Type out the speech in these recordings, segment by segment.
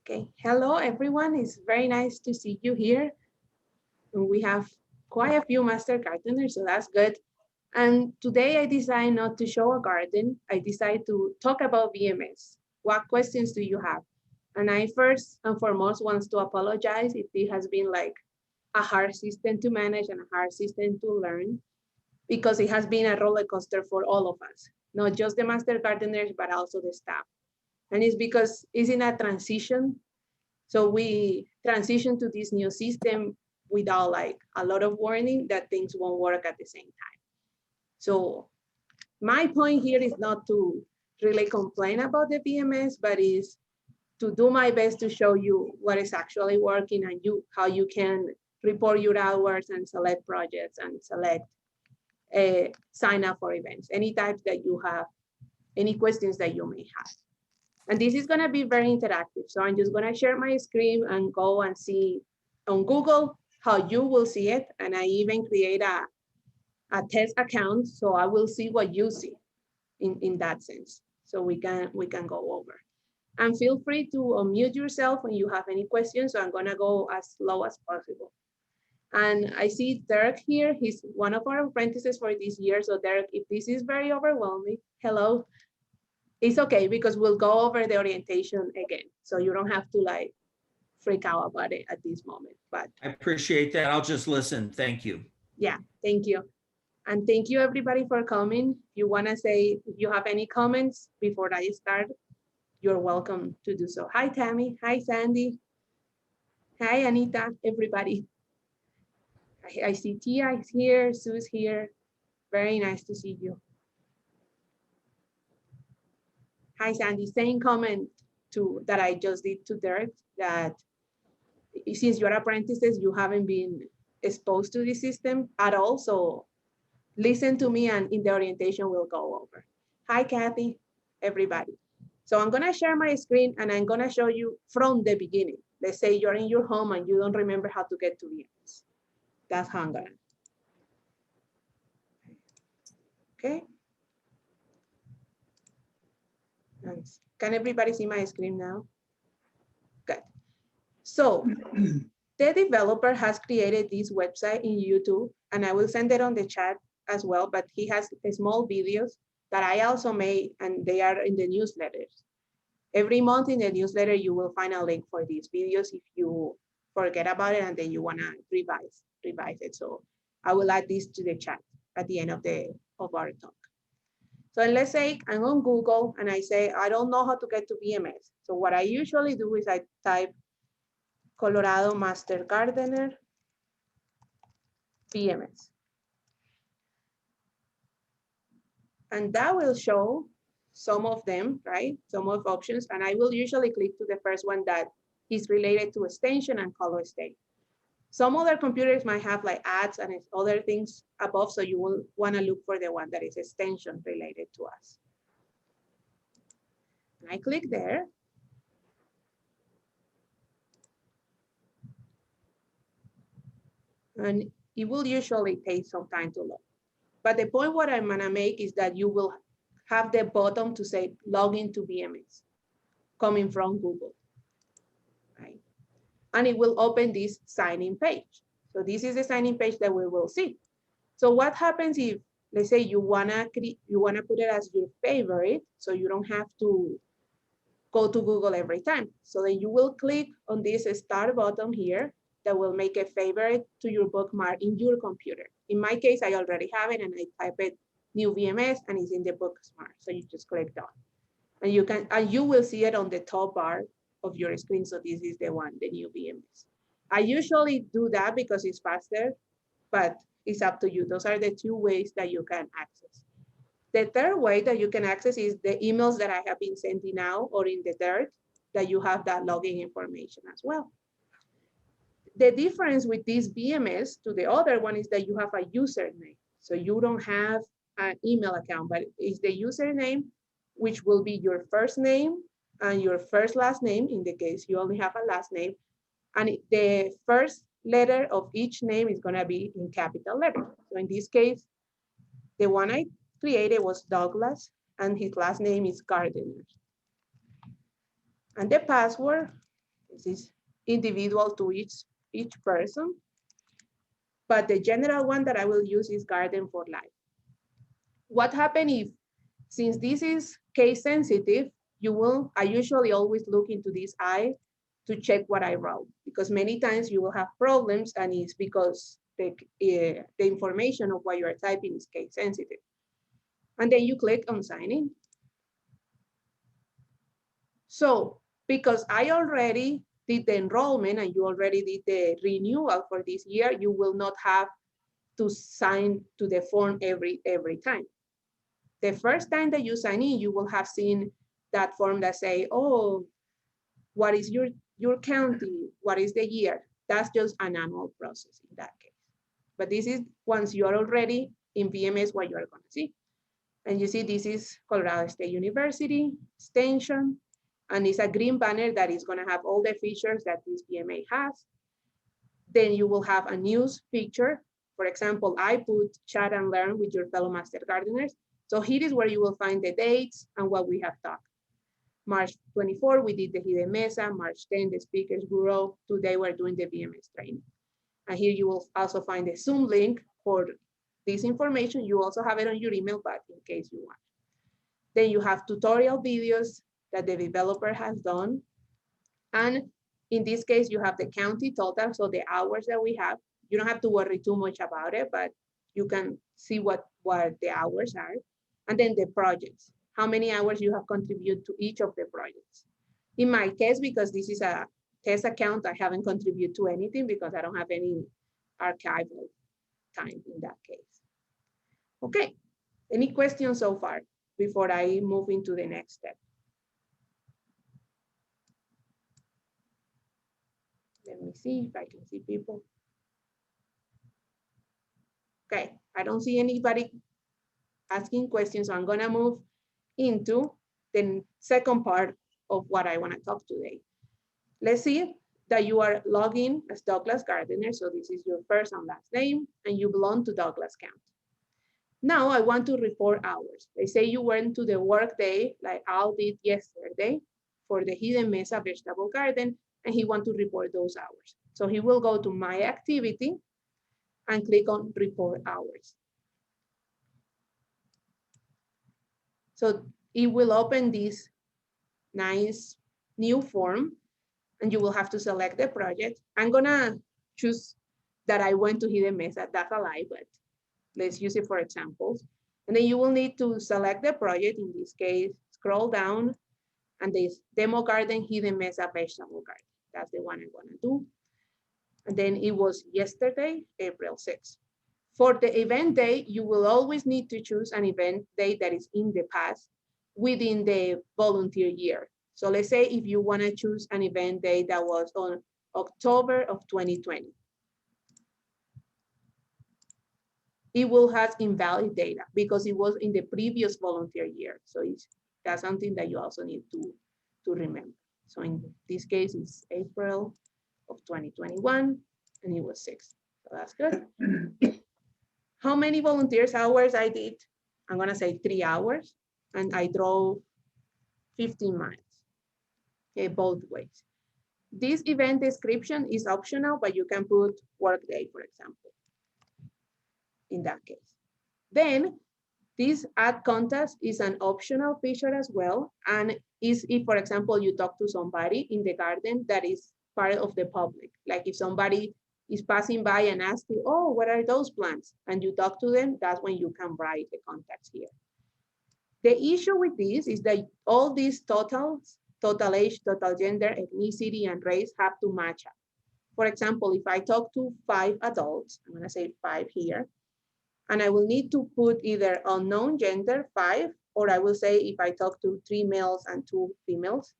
Okay, hello everyone. It's very nice to see you here. And we have quite a few master gardeners, so that's good. And today I decided not to show a garden. I decided to talk about VMS. What questions do you have? And I first and foremost wants to apologize if it has been like a hard system to manage and a hard system to learn, because it has been a roller coaster for all of us, not just the master gardeners, but also the staff. And it's because it's in a transition. So we transition to this new system without like a lot of warning that things won't work at the same time. So my point here is not to really complain about the VMS, but is to do my best to show you what is actually working and how you can report your hours and select projects and select sign up for events, any types that you have, any questions that you may have. And this is gonna be very interactive. So I'm just gonna share my screen and go and see on Google how you will see it. And I even create a test account so I will see what you see in that sense. So we can go over. And feel free to unmute yourself when you have any questions. So I'm gonna go as slow as possible. And I see Derek here. He's one of our apprentices for this year. So Derek, if this is very overwhelming, hello, it's okay because we'll go over the orientation again. So you don't have to like freak out about it at this moment. But I appreciate that. I'll just listen. Thank you. yeah, thank you. And thank you everybody for coming. If you wanna say, if you have any comments before I start, you're welcome to do so. Hi, Tammy. Hi, Sandy. Hi, Anita, everybody. I see Tia is here, Sue's here. Very nice to see you. Hi, Sandy. Same comment to that I just did to Derek, that since you're apprentices, you haven't been exposed to the system at all. So listen to me and in the orientation we'll go over. Hi, Kathy, everybody. So I'm gonna share my screen and I'm gonna show you from the beginning. Let's say you're in your home and you don't remember how to get to VMS. That's how I'm gonna. Okay. Can everybody see my screen now? Good. So the developer has created this website in YouTube, and I will send it on the chat as well, but he has small videos that I also made, and they are in the newsletters. Every month in the newsletter, you will find a link for these videos if you forget about it and then you wanna revise it. So I will add this to the chat at the end of our talk. So let's say I'm on Google and I say, I don't know how to get to VMS. So what I usually do is I type Colorado Master Gardener VMS. And that will show some of them, right? Some of options. And I will usually click to the first one that is related to extension and color state. Some other computers might have like ads and other things above. So you will want to look for the one that is extension related to us. And I click there. And it will usually take some time to load. But the point what I'm gonna make is that you will have the button to say log into VMS coming from Google, right? And it will open this sign-in page. So this is the sign-in page that we will see. So what happens if, let's say you wanna put it as your favorite, so you don't have to go to Google every time. So then you will click on this start button here that will make a favorite to your bookmark in your computer. In my case, I already have it and I type it new VMS and it's in the bookmark. So you just click done. And you will see it on the top bar of your screen. So this is the one, the new VMS. I usually do that because it's faster, but it's up to you. Those are the two ways that you can access. The third way that you can access is the emails that I have been sending out or in the dirt that you have that login information as well. The difference with this VMS to the other one is that you have a username. So you don't have an email account, but it's the username, which will be your first name and your first last name in the case you only have a last name. And the first letter of each name is gonna be in capital letters. So in this case, the one I created was Douglas and his last name is Gardner. And the password This is individual to each person. But the general one that I will use is Garden for Life. What happens if, since this is case sensitive, I usually always look into this eye to check what I wrote, because many times you will have problems and it's because the information of what you are typing is case sensitive. And then you click on sign in. So because I already did the enrollment and you already did the renewal for this year, you will not have to sign to the form every time. The first time that you sign in, you will have seen that form that say, oh, what is your county? What is the year? That's just an annual process in that case. But this is once you're already in VMS, what you're gonna see. And you see, this is Colorado State University extension, and it's a green banner that is gonna have all the features that this VMA has. Then you will have a news feature. For example, I put chat and learn with your fellow master gardeners. So here is where you will find the dates and what we have talked. March 24, we did the Hidden Mesa. March 10, the Speakers Bureau. Today, we're doing the VMS training. And here you will also find the Zoom link for this information. You also have it on your email, but in case you want. Then you have tutorial videos that the developer has done. And in this case, you have the county total, so the hours that we have. You don't have to worry too much about it, but you can see what the hours are. And then the projects, how many hours you have contributed to each of the projects. In my case, because this is a test account, I haven't contributed to anything because I don't have any archival time in that case. Okay, any questions so far before I move into the next step? Let me see if I can see people. Okay, I don't see anybody asking questions, so I'm gonna move into the second part of what I wanna talk today. Let's see that you are logged in as Douglas Gardner, so this is your first and last name, and you belong to Douglas County. Now I want to report hours. They say you went to the work day, like Al did yesterday, for the Hidden Mesa Vegetable Garden, and he wants to report those hours. So he will go to My Activity and click on Report Hours. So it will open this nice new form, and you will have to select the project. I'm gonna choose that I went to Hidden Mesa, that's a lie, but let's use it for examples. And then you will need to select the project, in this case, scroll down, and this Demo Garden Hidden Mesa Vegetable Garden. That's the one I'm gonna do. And then it was yesterday, April 6th. For the event day, you will always need to choose an event day that is in the past within the volunteer year. So let's say if you want to choose an event day that was on October of 2020, it will have invalid data because it was in the previous volunteer year. So that's something that you also need to remember. So in this case, it's April of 2021, and it was 6. So that's good. How many volunteers hours I did? I'm gonna say 3 hours, and I drove 15 miles, okay, both ways. This event description is optional, but you can put work day, for example, in that case. Then this add contest is an optional feature as well, and is if, for example, you talk to somebody in the garden that is part of the public, like if somebody is passing by and asks you, oh, what are those plants? And you talk to them, that's when you can write the contacts here. The issue with this is that all these totals, total age, total gender, ethnicity, and race have to match up. For example, if I talk to 5 adults, I'm gonna say 5 here, and I will need to put either unknown gender, 5, or I will say if I talk to 3 males and 2 females,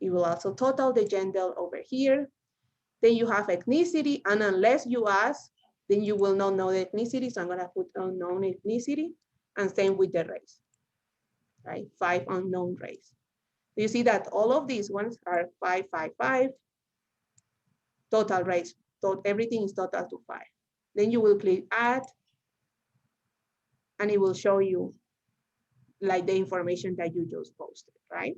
it will also total the gender over here. Then you have ethnicity, and unless you ask, then you will not know the ethnicity, so I'm gonna put unknown ethnicity, and same with the race, right? 5 unknown race. You see that all of these ones are 5, 5, 5, total race, so everything is total to 5. Then you will click add, and it will show you like the information that you just posted, right?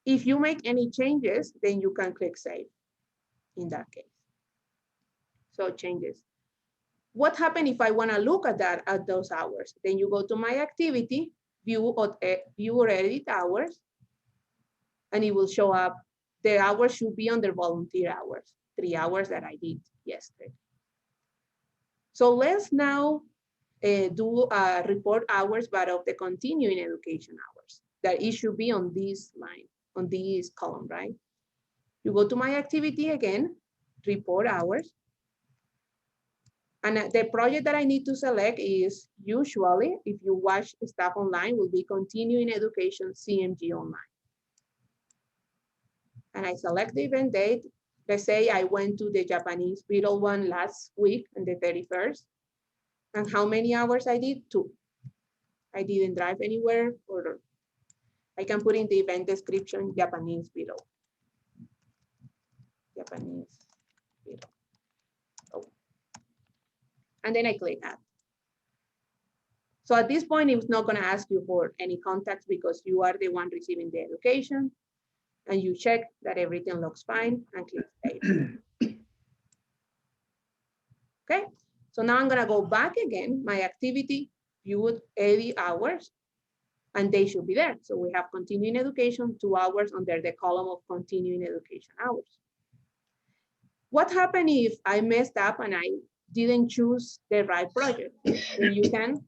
If you make any changes, then you can click save in that case. So changes. What happens if I want to look at that at those hours? Then you go to my activity, view or edit hours, and it will show up. The hours should be under volunteer hours, 3 hours that I did yesterday. So let's now do report hours, but of the continuing education hours, that it should be on this line, on this column, right? You go to my activity again, report hours. And the project that I need to select is usually, if you watch stuff online, will be continuing education CMG online. And I select the event date. Let's say I went to the Japanese Beetle one last week on the 31st. And how many hours I did? 2. I didn't drive anywhere, or I can put in the event description, Japanese Beetle. Japanese Beetle. Oh. And then I click add. So at this point, it's not gonna ask you for any contacts because you are the one receiving the education, and you check that everything looks fine and click save. Okay, so now I'm gonna go back again, my activity, viewed 80 hours, and they should be there. So we have continuing education, 2 hours under the column of continuing education hours. What happened if I messed up and I didn't choose the right project? Then you can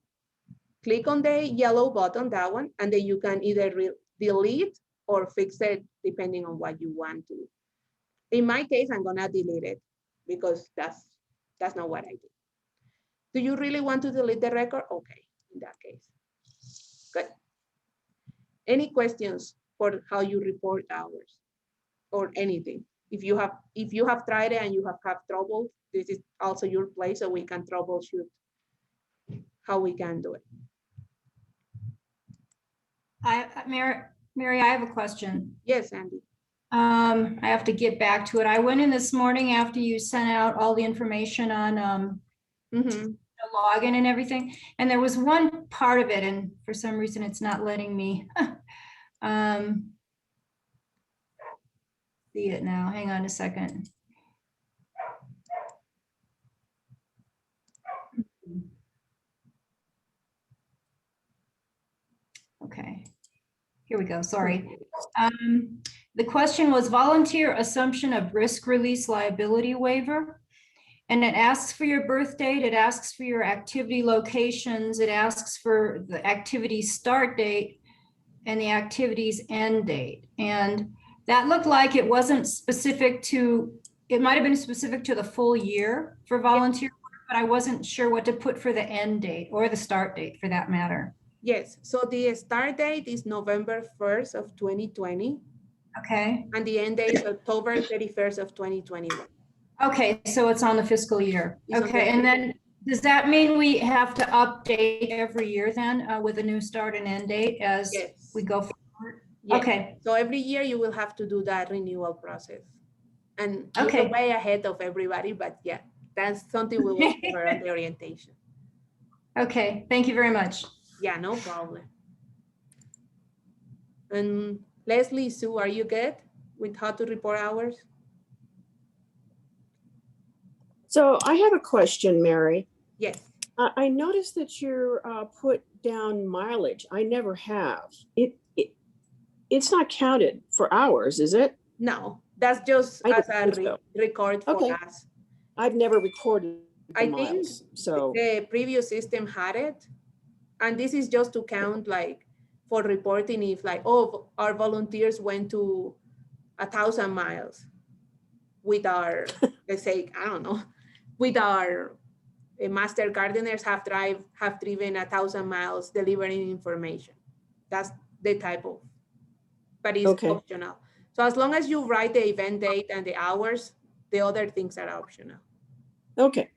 click on the yellow button, that one, and then you can either delete or fix it depending on what you want to. In my case, I'm gonna delete it because that's not what I did. Do you really want to delete the record? Okay, in that case. Good. Any questions for how you report hours or anything? If you have tried it and you have had trouble, this is also your place so we can troubleshoot how we can do it. Mary, I have a question. Yes, Andy. I have to get back to it. I went in this morning after you sent out all the information on the login and everything, and there was one part of it, and for some reason it's not letting me see it now. Hang on a second. Okay, here we go. Sorry. The question was volunteer assumption of risk release liability waiver. And it asks for your birth date, it asks for your activity locations, it asks for the activity start date and the activity's end date. And that looked like it wasn't specific to, it might have been specific to the full year for volunteer work, but I wasn't sure what to put for the end date or the start date for that matter. Yes, so the start date is November 1st of 2020. Okay. And the end date is October 31st of 2021. Okay, so it's on the fiscal year. Okay, and then does that mean we have to update every year then with a new start and end date as we go forward? Yes. Okay. So every year you will have to do that renewal process. And okay, you're way ahead of everybody, but yeah, that's something we will cover on the orientation. Okay, thank you very much. Yeah, no problem. And Leslie, Sue, are you good with how to report hours? So I have a question, Mary. Yes. I noticed that you're put down mileage. I never have. It's not counted for hours, is it? No, that's just as a record for okay. us. I've never recorded the I miles, think so the previous system had it. And this is just to count like for reporting if like, oh, our volunteers went to 1,000 miles with our, let's say, I don't know, with our master gardeners have driven 1,000 miles delivering information. That's the type of, but it's optional. So as long as you write the event date and the hours, the other things are optional. Okay.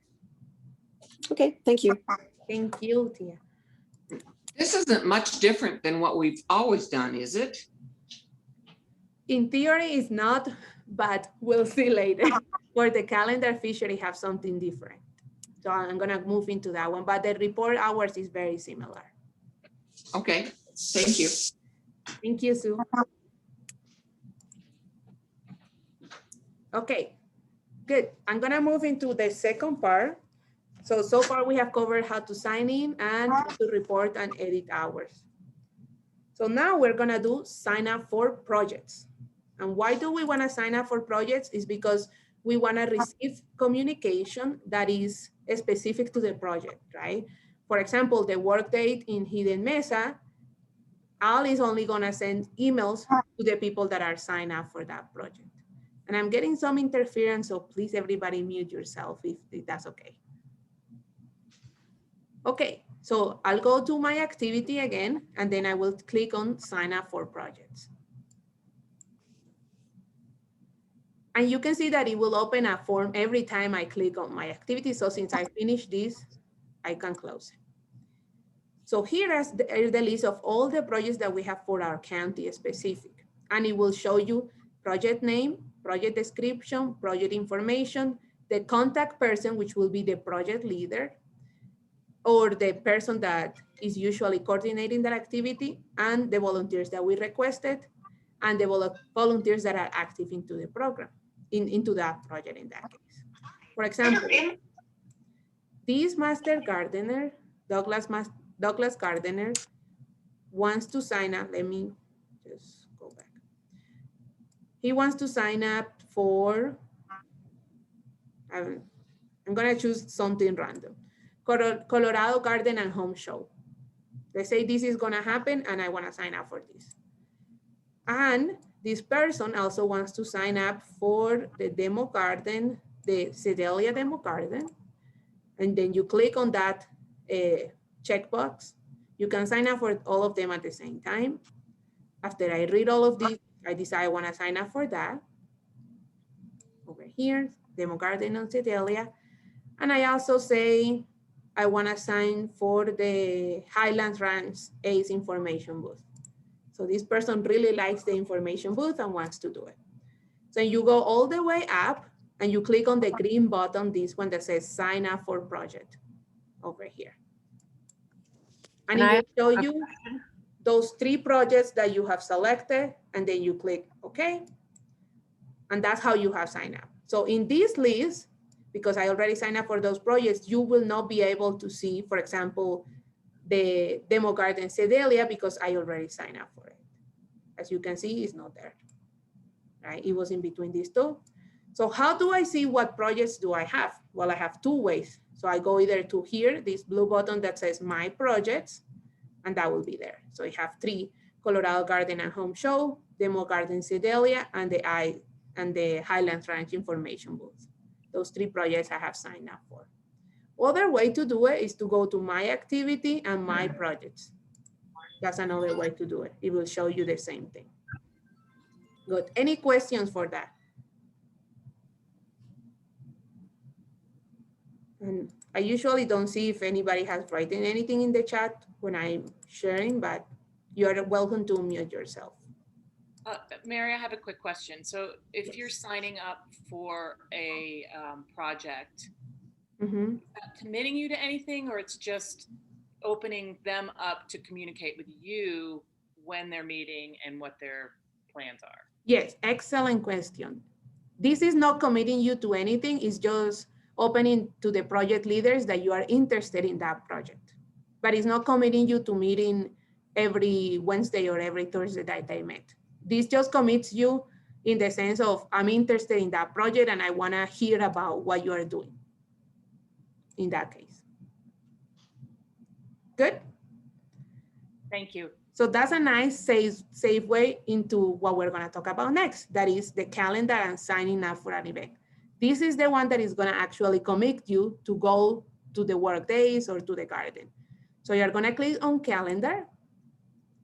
Okay, thank you. Thank you, Tia. This isn't much different than what we've always done, is it? In theory, it's not, but we'll see later. For the calendar feature, it have something different. So I'm gonna move into that one, but the report hours is very similar. Okay, thank you. Thank you, Sue. Okay, good. I'm gonna move into the second part. So far we have covered how to sign in and how to report and edit hours. So now we're gonna do sign up for projects. And why do we wanna sign up for projects? Is because we wanna receive communication that is specific to the project, right? For example, the work date in Hidden Mesa, Al is only gonna send emails to the people that are signed up for that project. And I'm getting some interference, so please everybody mute yourself if that's okay. Okay, so I'll go to my activity again, and then I will click on sign up for projects. And you can see that it will open a form every time I click on my activity. So since I finished this, I can close it. So here is the list of all the projects that we have for our county specific. And it will show you project name, project description, project information, the contact person, which will be the project leader, or the person that is usually coordinating that activity, and the volunteers that we requested, and the volunteers that are active into the program, into that project in that case. For example, this master gardener, Douglas Gardener, wants to sign up. Let me just go back. He wants to sign up for, I'm gonna choose something random. Colorado Garden and Home Show. Let's say this is gonna happen and I wanna sign up for this. And this person also wants to sign up for the demo garden, the Sedalia demo garden. And then you click on that checkbox. You can sign up for all of them at the same time. After I read all of these, I decide I wanna sign up for that. Over here, demo garden on Sedalia. And I also say, I wanna sign for the Highlands Ranch ACE information booth. So this person really likes the information booth and wants to do it. So you go all the way up and you click on the green button, this one that says sign up for project over here. And it will show you those 3 projects that you have selected, and then you click OK. And that's how you have signed up. So in this list, because I already signed up for those projects, you will not be able to see, for example, the demo garden Sedalia because I already signed up for it. As you can see, it's not there, right? It was in between these 2. So how do I see what projects do I have? Well, I have 2 ways. So I go either to here, this blue button that says my projects, and that will be there. So I have 3, Colorado Garden and Home Show, Demo Garden Sedalia, and the Highlands Ranch information booth. Those 3 projects I have signed up for. Other way to do it is to go to my activity and my projects. That's another way to do it. It will show you the same thing. Good. Any questions for that? And I usually don't see if anybody has written anything in the chat when I'm sharing, but you're welcome to mute yourself. Mary, I have a quick question. So if you're signing up for a project, is that committing you to anything, or it's just opening them up to communicate with you when they're meeting and what their plans are? Yes, excellent question. This is not committing you to anything. It's just opening to the project leaders that you are interested in that project. But it's not committing you to meeting every Wednesday or every Thursday that they met. This just commits you in the sense of, I'm interested in that project and I wanna hear about what you are doing in that case. Good? Thank you. So that's a nice safe way into what we're gonna talk about next. That is the calendar and signing up for an event. This is the one that is gonna actually commit you to go to the work days or to the garden. So you're gonna click on calendar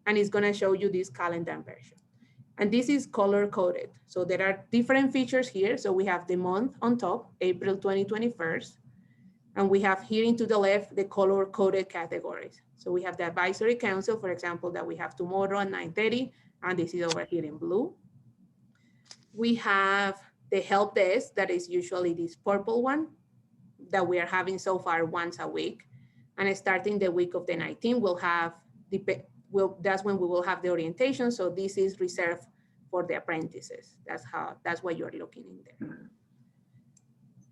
and it's gonna show you this calendar version. And this is color coded. So there are different features here. So we have the month on top, April 2021. And we have here into the left, the color coded categories. So we have the advisory council, for example, that we have tomorrow at 9:30, and this is over here in blue. We have the help desk that is usually this purple one that we are having so far once a week. And starting the week of the 19th, that's when we will have the orientation. So this is reserved for the apprentices. That's what you're looking in there.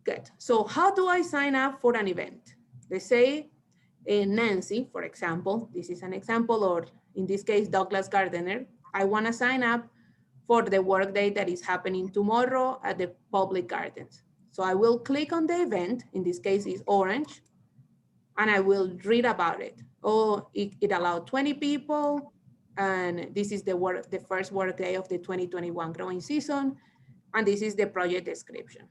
Good. So how do I sign up for an event? Let's say Nancy, for example, this is an example, or in this case, Douglas Gardner. I want to sign up for the workday that is happening tomorrow at the public gardens. So I will click on the event, in this case is orange, and I will read about it. Oh, it allowed 20 people, and this is the first workday of the 2021 growing season, and this is the project description.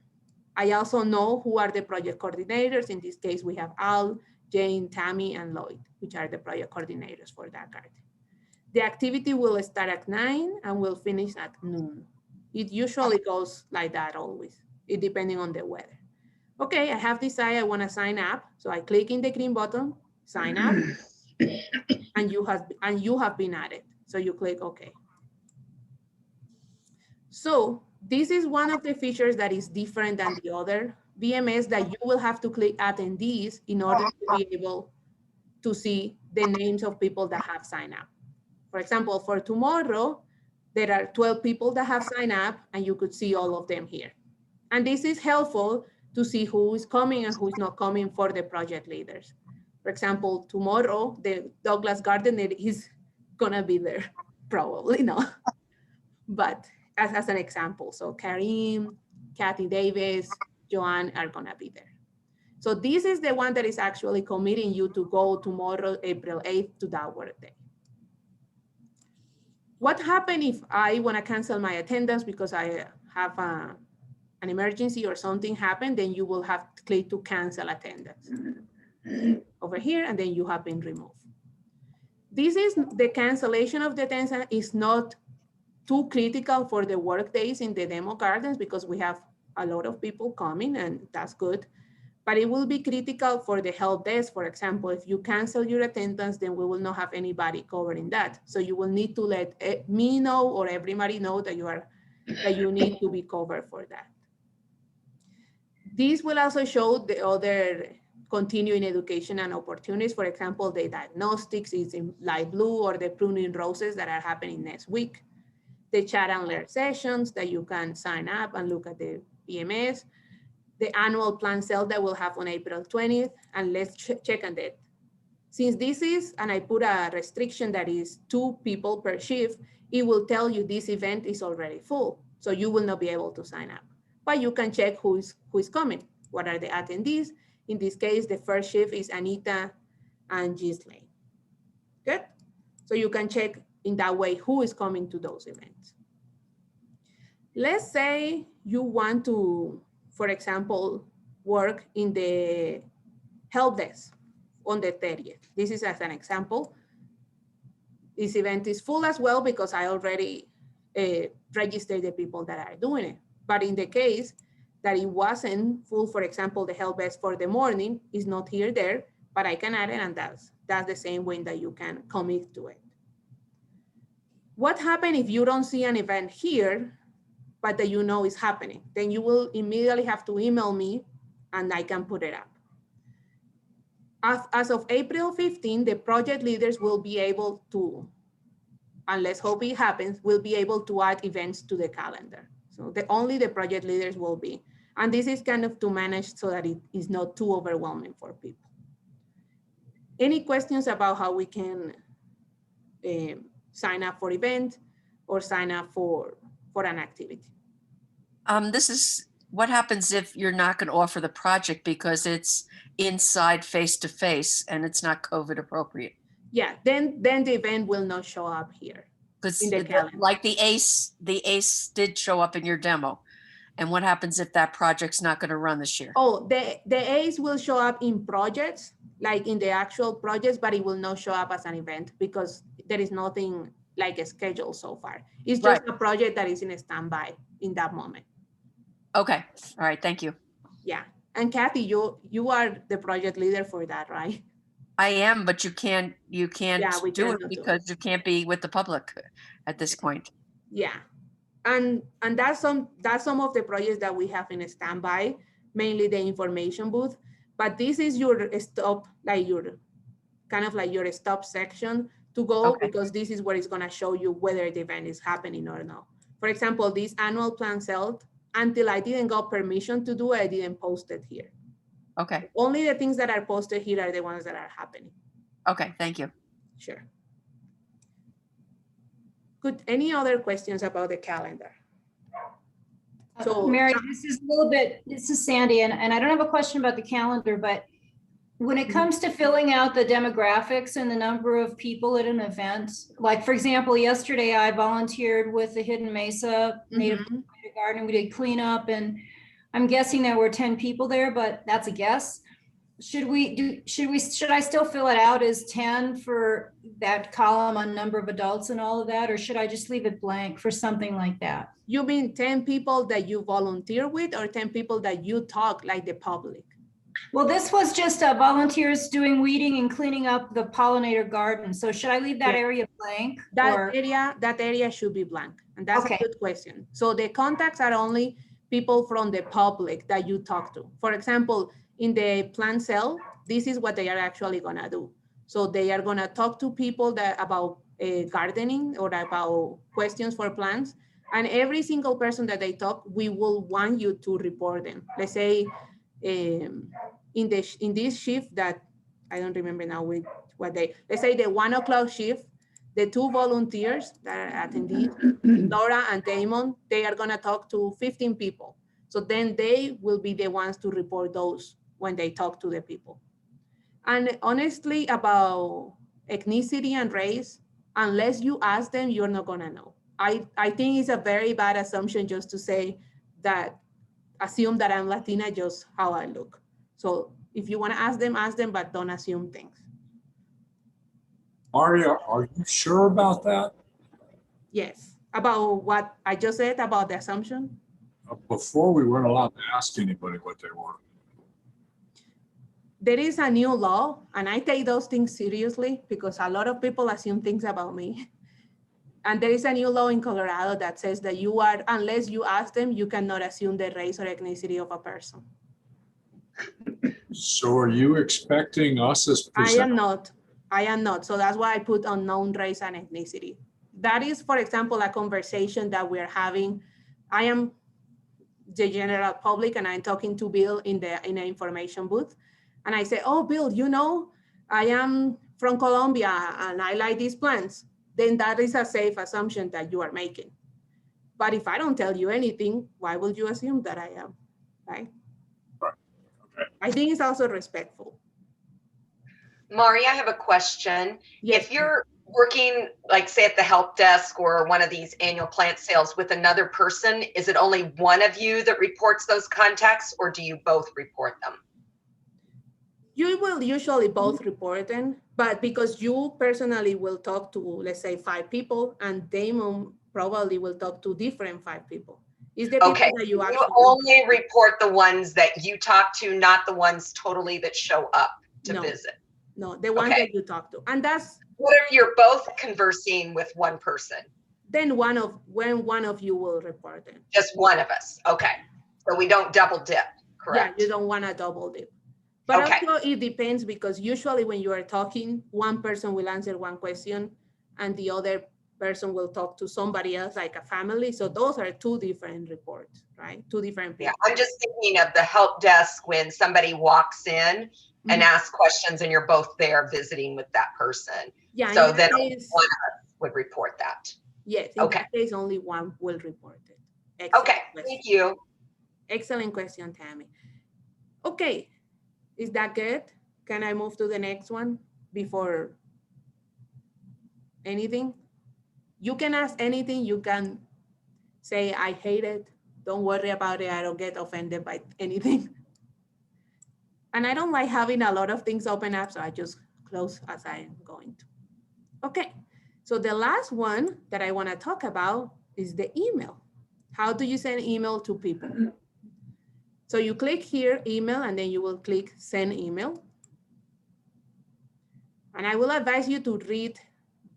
I also know who are the project coordinators. In this case, we have Al, Jane, Tammy, and Lloyd, which are the project coordinators for that garden. The activity will start at 9 and will finish at noon. It usually goes like that always, it depending on the weather. Okay, I have decided I want to sign up. So I click in the green button, sign up, and you have been added. So you click OK. So this is one of the features that is different than the other VMS, that you will have to click attendees in order to be able to see the names of people that have signed up. For example, for tomorrow, there are 12 people that have signed up, and you could see all of them here. And this is helpful to see who is coming and who is not coming for the project leaders. For example, tomorrow, the Douglas Gardner is gonna be there, probably not, but as an example. So Karim, Kathy Davis, Joanne are gonna be there. So this is the one that is actually committing you to go tomorrow, April 8th, to that workday. What happens if I wanna cancel my attendance because I have an emergency or something happened? Then you will have to click to cancel attendance over here, and then you have been removed. This is the cancellation of the attendance is not too critical for the work days in the demo gardens because we have a lot of people coming, and that's good. But it will be critical for the help desk. For example, if you cancel your attendance, then we will not have anybody covering that. So you will need to let me know or everybody know that you need to be covered for that. This will also show the other continuing education and opportunities. For example, the diagnostics is in light blue, or the pruning roses that are happening next week. The chat and learn sessions that you can sign up and look at the VMS. The annual plan sale that we'll have on April 20th, and let's check on that. Since this is, and I put a restriction that is 2 people per shift, it will tell you this event is already full, so you will not be able to sign up. But you can check who is coming, what are the attendees. In this case, the first shift is Anita and Ghislaine. Good, so you can check in that way who is coming to those events. Let's say you want to, for example, work in the help desk on the 30th. This is as an example. This event is full as well because I already registered the people that are doing it. But in the case that it wasn't full, for example, the help desk for the morning is not here there, but I can add it, and that's the same way that you can commit to it. What happens if you don't see an event here, but that you know is happening? Then you will immediately have to email me and I can put it up. As of April 15, the project leaders will be able to, and let's hope it happens, will be able to add events to the calendar. So only the project leaders will be. And this is kind of to manage so that it is not too overwhelming for people. Any questions about how we can sign up for event or sign up for an activity? This is what happens if you're not going to offer the project because it's inside face-to-face and it's not COVID appropriate. Yeah, then the event will not show up here. Because like the ACE did show up in your demo. And what happens if that project's not going to run this year? Oh, the ACE will show up in projects, like in the actual projects, but it will not show up as an event because there is nothing like a schedule so far. It's just a project that is in a standby in that moment. Okay, all right, thank you. Yeah, and Kathy, you are the project leader for that, right? I am, but you can't do it because you can't be with the public at this point. Yeah, and that's some of the projects that we have in a standby, mainly the information booth. But this is your stop, like your kind of like your stop section to go, because this is where it's gonna show you whether the event is happening or not. For example, this annual plan cell, until I didn't got permission to do it, I didn't post it here. Okay, Only the things that are posted here are the ones that are happening. okay, thank you. Sure. Good. Any other questions about the calendar? So, Mary, this is a little bit, this is Sandy, and I don't have a question about the calendar, but when it comes to filling out the demographics and the number of people at an event, like for example, yesterday I volunteered with the Hidden Mesa Native Garden. We did cleanup, and I'm guessing there were 10 people there, but that's a guess. Should I still fill it out as 10 for that column on number of adults and all of that, or should I just leave it blank for something like that? You mean 10 people that you volunteer with, or 10 people that you talk like the public? Well, this was just volunteers doing weeding and cleaning up the pollinator garden. So should I leave that area blank? That area should be blank. And that's a good question. So the contacts are only people from the public that you talk to. For example, in the plant cell, this is what they are actually gonna do. So they are gonna talk to people about gardening or about questions for plants. And every single person that they talk, we will want you to report them. Let's say in this shift that, I don't remember now what day, let's say the 1 o'clock shift, the 2 volunteers that are attendees, Laura and Damon, they are gonna talk to 15 people. So then they will be the ones to report those when they talk to the people. And honestly, about ethnicity and race, unless you ask them, you're not gonna know. I think it's a very bad assumption just to say that, assume that I'm Latina just how I look. So if you wanna ask them, but don't assume things. Maria, are you sure about that? Yes, about what I just said about the assumption. Before we weren't allowed to ask anybody what they were. There is a new law, and I take those things seriously because a lot of people assume things about me. And there is a new law in Colorado that says that unless you ask them, you cannot assume the race or ethnicity of a person. So are you expecting us as I am not. So that's why I put unknown race and ethnicity. That is, for example, a conversation that we're having. I am the general public and I'm talking to Bill in the information booth. And I say, oh, Bill, I am from Colombia and I like these plants. Then that is a safe assumption that you are making. But if I don't tell you anything, why would you assume that I am, right? Right. Okay. I think it's also respectful. Mari, I have a question. Yes. If you're working, like say at the help desk or one of these annual plant sales with another person, is it only one of you that reports those contacts or do you both report them? You will usually both report them, but because you personally will talk to, let's say, 5 people, and Damon probably will talk to different 5 people. Is the people that you actually only report the ones that you talk to, not the ones totally that show up to visit? No, the ones that you talk to. And that's... What if you're both conversing with one person? Then when one of you will report them. Just one of us, okay. So we don't double dip, correct? Yeah, you don't want to double dip. But also it depends because usually when you are talking, one person will answer one question and the other person will talk to somebody else like a family. So those are 2 different reports, right? 2 different people. Yeah, I'm just thinking of the help desk when somebody walks in and asks questions and you're both there visiting with that person. Yeah. So then one of us would report that. Yes, in that case, only one will report it. Excellent thank you. Excellent question, Tammy. Okay. Is that good? Can I move to the next one before anything? You can ask anything. You can say, I hate it. Don't worry about it. I don't get offended by anything. And I don't like having a lot of things open up, so I just close as I am going to. Okay, so the last one that I want to talk about is the email. How do you send email to people? So you click here, email, and then you will click send email. And I will advise you to read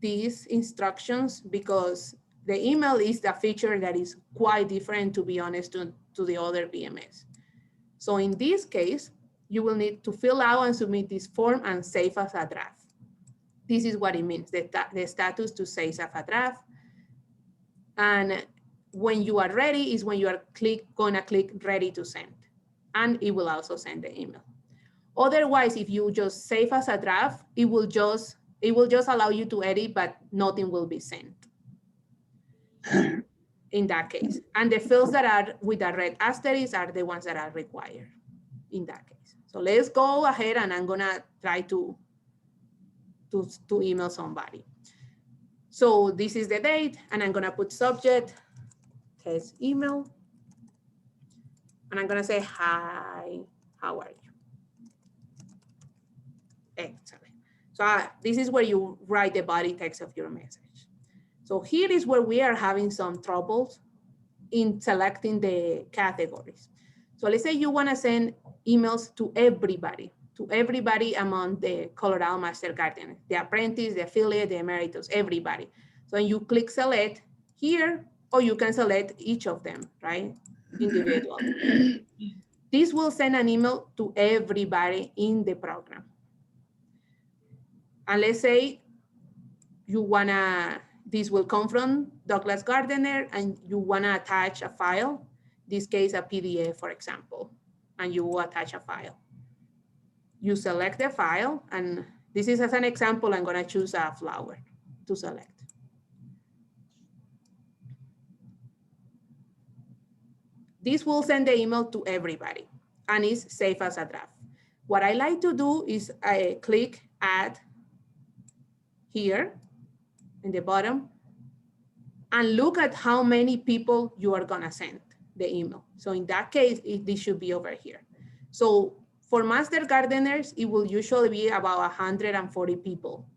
these instructions because the email is the feature that is quite different, to be honest, to the other VMS. So in this case, you will need to fill out and submit this form and save as a draft. This is what it means, the status to save as a draft. And when you are ready is when you are gonna click ready to send, and it will also send the email. Otherwise, if you just save as a draft, it will just allow you to edit, but nothing will be sent in that case. And the fields that are with a red asterisk are the ones that are required in that case. So let's go ahead, and I'm gonna try to email somebody. So this is the date, and I'm gonna put subject, test email, and I'm gonna say, hi, how are you? Excellent. So this is where you write the body text of your message. So here is where we are having some troubles in selecting the categories. So let's say you wanna send emails to everybody among the Colorado Master Gardener, the apprentice, the affiliate, the emeritus, everybody. So you click select here, or you can select each of them, right? Individually. This will send an email to everybody in the program. And let's say you wanna, this will come from Douglas Gardener, and you wanna attach a file, this case a PDF, for example, and you will attach a file. You select the file, and this is as an example, I'm gonna choose a flower to select. This will send the email to everybody, and it's saved as a draft. What I like to do is I click add here in the bottom, and look at how many people you are gonna send the email. So in that case, this should be over here. So for Master Gardeners, it will usually be about 140 people.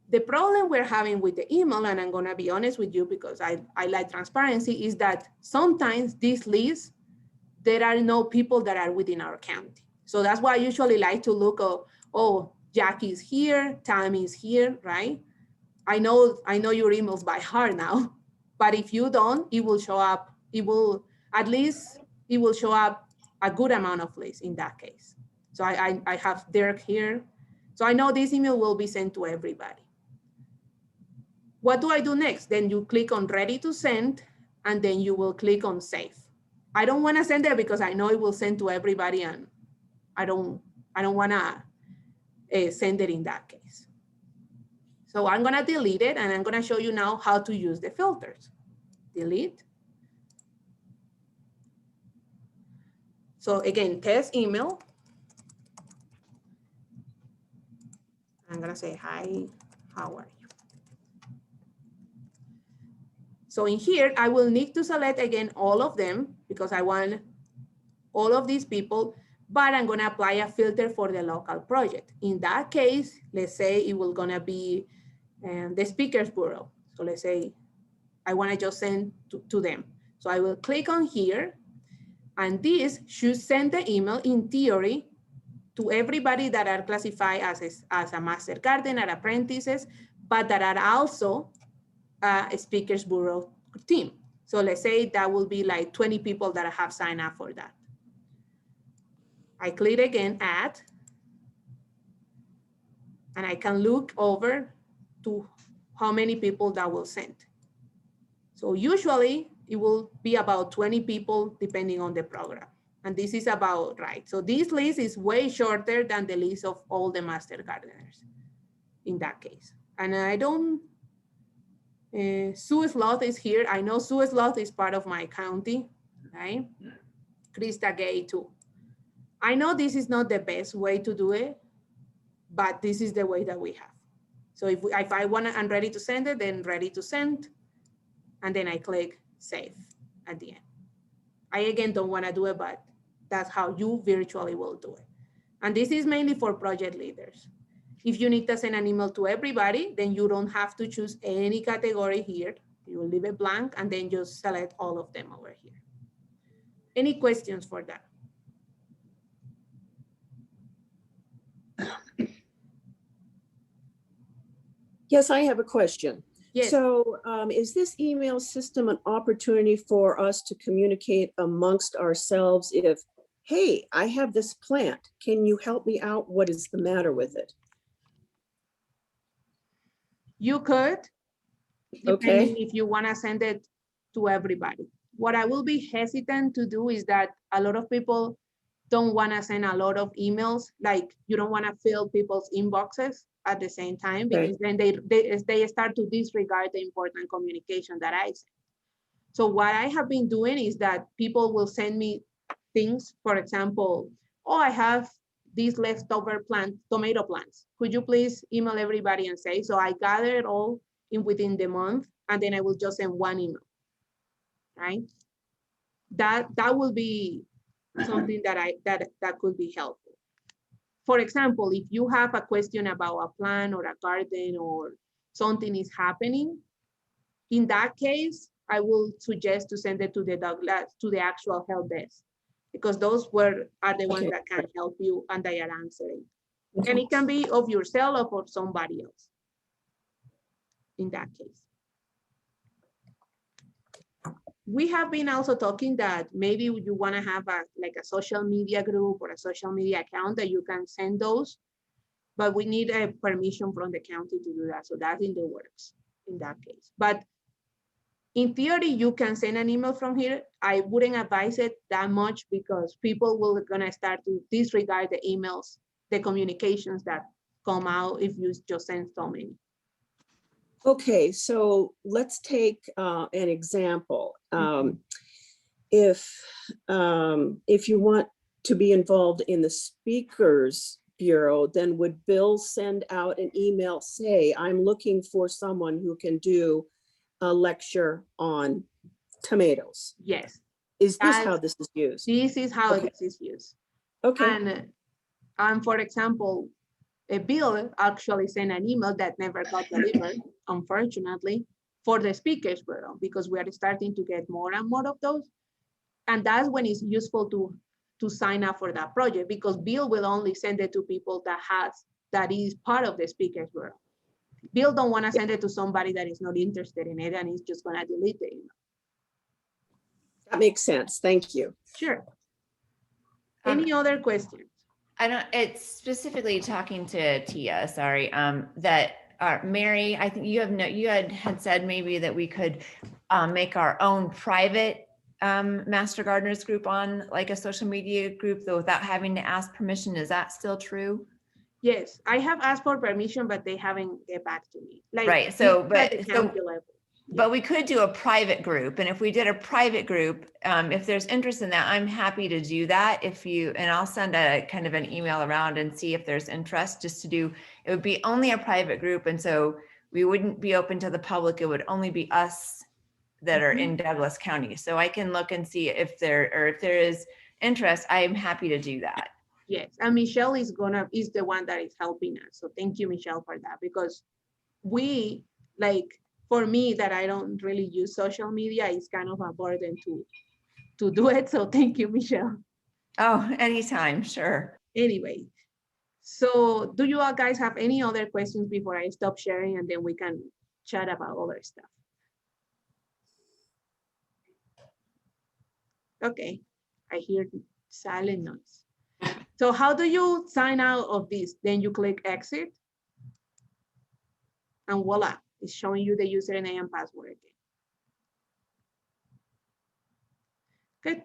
The problem we're having with the email, and I'm gonna be honest with you because I like transparency, is that sometimes this list, there are no people that are within our county. So that's why I usually like to look, oh, Jackie's here, Tammy's here, right? I know your emails by heart now, but if you don't, it will show up, it will show up a good amount of lists in that case. So I have Dirk here. So I know this email will be sent to everybody. What do I do next? Then you click on ready to send, and then you will click on save. I don't wanna send it because I know it will send to everybody, and I don't wanna send it in that case. So I'm gonna delete it, and I'm gonna show you now how to use the filters. Delete. So again, test email. I'm gonna say, hi, how are you? So in here, I will need to select again all of them because I want all of these people, but I'm gonna apply a filter for the local project. In that case, let's say it will gonna be the speakers bureau. So let's say I wanna just send to them. So I will click on here, and this should send the email in theory to everybody that are classified as a Master Gardener, apprentices, but that are also a speakers bureau team. So let's say that will be like 20 people that have signed up for that. I click again, add, and I can look over to how many people that will send. So usually it will be about 20 people depending on the program. And this is about right. So this list is way shorter than the list of all the Master Gardeners in that case. And I don't, Sue Sloth is here. I know Sue Sloth is part of my county, right? Krista Gay too. I know this is not the best way to do it, but this is the way that we have. So if I want to, I'm ready to send it, then ready to send, and then I click save at the end. I again don't want to do it, but that's how you virtually will do it. And this is mainly for project leaders. If you need to send an email to everybody, then you don't have to choose any category here. You will leave it blank and then just select all of them over here. Any questions for that? Yes, I have a question. Yes. So is this email system an opportunity for us to communicate amongst ourselves if, hey, I have this plant, can you help me out? What is the matter with it? You could, Okay. depending if you want to send it to everybody. What I will be hesitant to do is that a lot of people don't want to send a lot of emails. Like you don't want to fill people's inboxes at the same time, because then they start to disregard the important communication that I send. So what I have been doing is that people will send me things, for example, oh, I have these leftover tomato plants. Could you please email everybody and say, so I gather it all within the month, and then I will just send one email, right? That will be something that could be helpful. For example, if you have a question about a plant or a garden or something is happening, in that case, I will suggest to send it to the actual help desk, because those are the ones that can help you and they are answering. And it can be of yourself or somebody else in that case. We have been also talking that maybe you want to have like a social media group or a social media account that you can send those, but we need a permission from the county to do that. So that's in the works in that case. But in theory, you can send an email from here. I wouldn't advise it that much because people will gonna start to disregard the emails, the communications that come out if you just send so many. Okay, so let's take an example. If you want to be involved in the speakers bureau, then would Bill send out an email, say, I'm looking for someone who can do a lecture on tomatoes? Yes. Is this how this is used? This is how this is used. Okay. And for example, a Bill actually sent an email that never got delivered, unfortunately, for the speakers bureau, because we are starting to get more and more of those. And that's when it's useful to sign up for that project, because Bill will only send it to people that is part of the speakers bureau. Bill don't want to send it to somebody that is not interested in it and is just going to delete the email. That makes sense. Thank you. Sure. Any other questions? I don't, it's specifically talking to Tia, sorry, that Mary, I think you had said maybe that we could make our own private Master Gardeners group on like a social media group, though, without having to ask permission. Is that still true? Yes, I have asked for permission, but they haven't get back to me. Like, right. So, but we could do a private group. And if we did a private group, if there's interest in that, I'm happy to do that. And I'll send a kind of an email around and see if there's interest just to do, it would be only a private group. And so we wouldn't be open to the public. It would only be us that are in Douglas County. So I can look and see if there is interest. I am happy to do that. Yes, and Michelle is the one that is helping us. So thank you, Michelle, for that, because for me that I don't really use social media, it's kind of a burden to do it. So thank you, Michelle. Oh, anytime, sure. Anyway, so do you all guys have any other questions before I stop sharing and then we can chat about other stuff? Okay, I hear silent noise. So how do you sign out of this? Then you click exit and voila, it's showing you the username and password again. Good.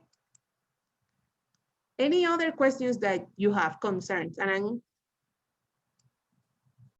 Any other questions that you have, concerns? And